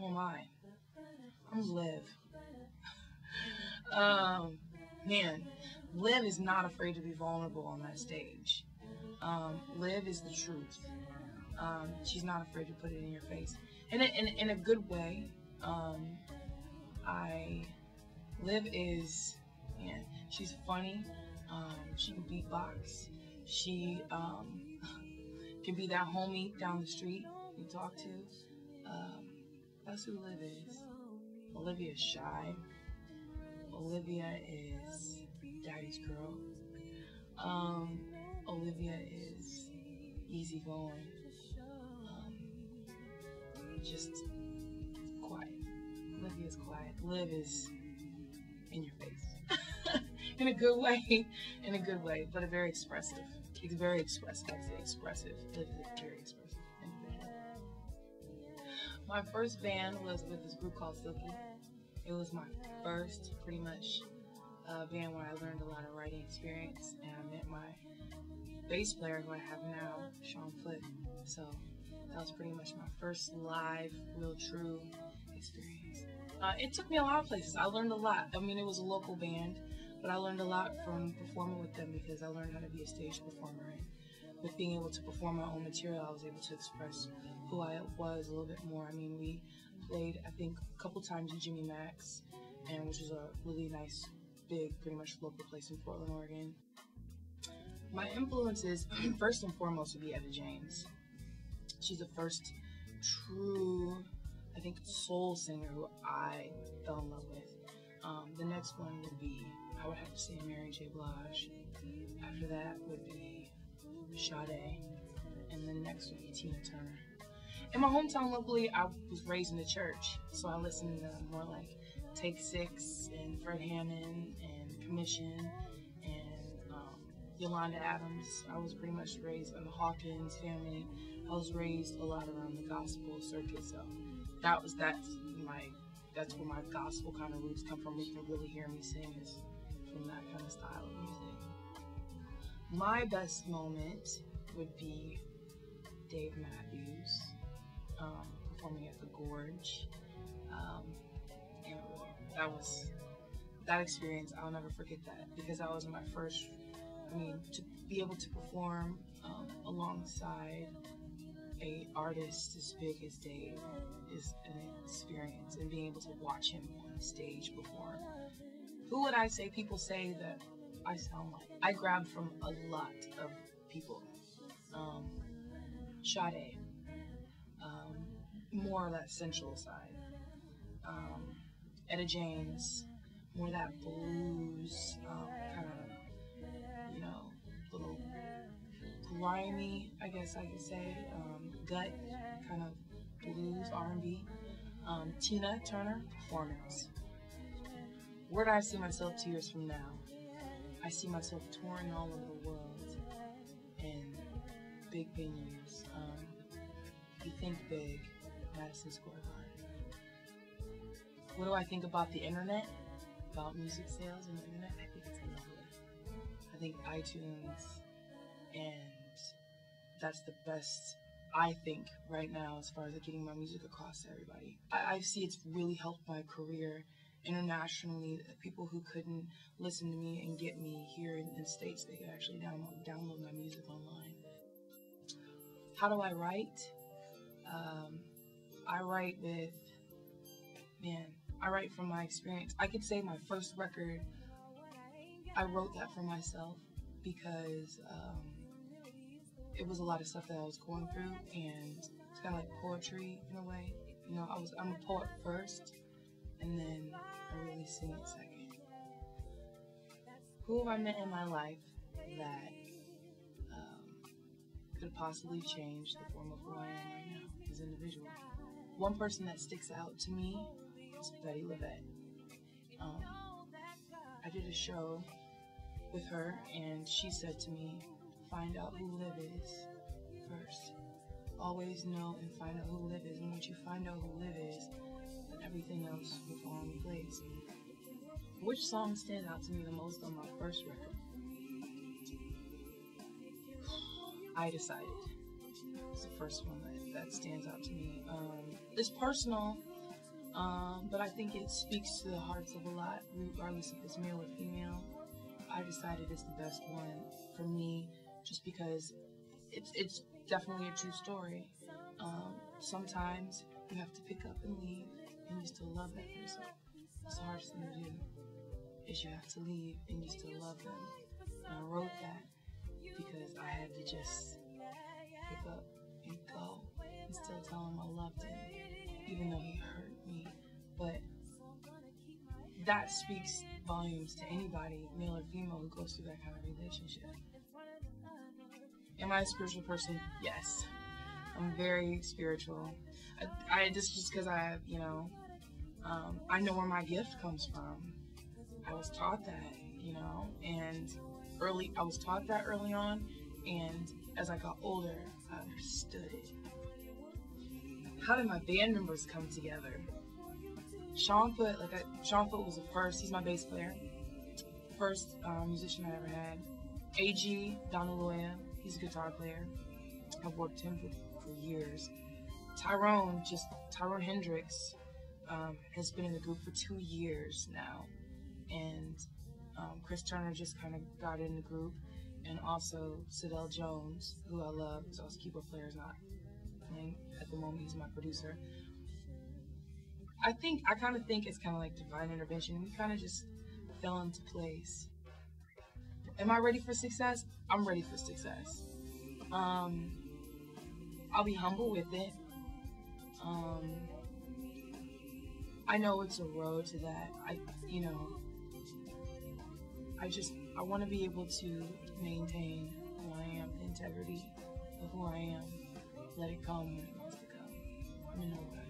Who am I? I'm Liv. Man, Liv is not afraid to be vulnerable on that stage. Liv is the truth. She's not afraid to put it in your face. In a good way. Liv is, man, she's funny. She can beatbox. She can be that homie down the street you talk to. That's who Liv is. Olivia is shy. Olivia is daddy's girl. Olivia is easygoing. Just quiet. Olivia is quiet. Liv is in your face. In a good way. In a good way, but very expressive. It's very expressive. I'd say expressive. Liv is a very expressive individual. My first band was with this group called Silky. It was my first, pretty much, band where I learned a lot of writing experience, and I met my bass player, who I have now, Sean Foote. So that was pretty much my first live, real, true experience. It took me a lot of places. I learned a lot. I mean, it was a local band, but I learned a lot from performing with them because I learned how to be a stage performer. And with being able to perform my own material, I was able to express who I was a little bit more. I mean, we played, I think, a couple times in Jimmy Mac's, and which is a really nice, big, pretty much local place in Portland, Oregon. My influences, first and foremost, would be Etta James. She's the first true, I think, soul singer who I fell in love with. The next one would be, I would have to say, Mary J. Blige. After that would be Sade, and the next would be Tina Turner. In my hometown locally, I was raised in the church, so I listened to more like Take Six and Fred Hammond and Commission and Yolanda Adams. I was pretty much raised in the Hawkins family. I was raised a lot around the gospel circuit, so that's where my gospel kind of roots come from. You can really hear me sing is from that kind of style of music. My best moment would be Dave Matthews performing at the Gorge. And that experience, I'll never forget that, because that was my first, to be able to perform alongside a artist as big as Dave is an experience, and being able to watch him on stage perform. Who would I say people say that I sound like? I grabbed from a lot of people. Sade, more of that sensual side. Etta James, more that blues, kind of, little grimy, I guess I could say, gut kind of blues, R&B. Tina Turner, performance. Where do I see myself 2 years from now? I see myself touring all over the world in big venues. If you think big, Madison Square Garden. What do I think about the internet? About music sales and the internet? I think it's lovely. I think iTunes, and that's the best, I think, right now as far as getting my music across to everybody. I see it's really helped my career internationally. People who couldn't listen to me and get me here in the States, they could actually download my music online. How do I write? I write I write from my experience. I could say my first record, I wrote that for myself because it was a lot of stuff that I was going through, and it's kind of like poetry in a way. I'm a poet first, and then I really sing it second. Who have I met in my life that could possibly change the form of who I am right now as an individual? One person that sticks out to me is Betty LaVette. I did a show with her, and she said to me, find out who Liv is first. Always know and find out who Liv is, and once you find out who Liv is, then everything else will fall into place. Which song stands out to me the most on my first record? I Decided. It's the first one that stands out to me. It's personal, But I think it speaks to the hearts of a lot, regardless if it's male or female. I decided it's the best one for me, just because it's definitely a true story. Sometimes you have to pick up and leave, and you still love that person. It's the hardest thing to do, is you have to leave, and you still love them. And I wrote that because I had to just pick up and go and still tell him I loved him, even though he hurt me. But that speaks volumes to anybody, male or female, who goes through that kind of relationship. Am I a spiritual person? Yes. I'm very spiritual. I just because I have, I know where my gift comes from. I was taught that, and I was taught that early on, and as I got older, I understood it. How did my band members come together? Sean Foot was the first. He's my bass player. First musician I ever had. AG Donaloya, he's a guitar player. I've worked him for years. Tyrone Hendricks has been in the group for 2 years now, and Chris Turner just kind of got in the group, and also Sidell Jones, who I love, who's also a keyboard player, is not playing at the moment. He's my producer. I kind of think it's kind of like divine intervention. We kind of just fell into place. Am I ready for success? I'm ready for success. I'll be humble with it. I know it's a road to that. I want to be able to maintain who I am, the integrity of who I am. Let it come when it wants to come.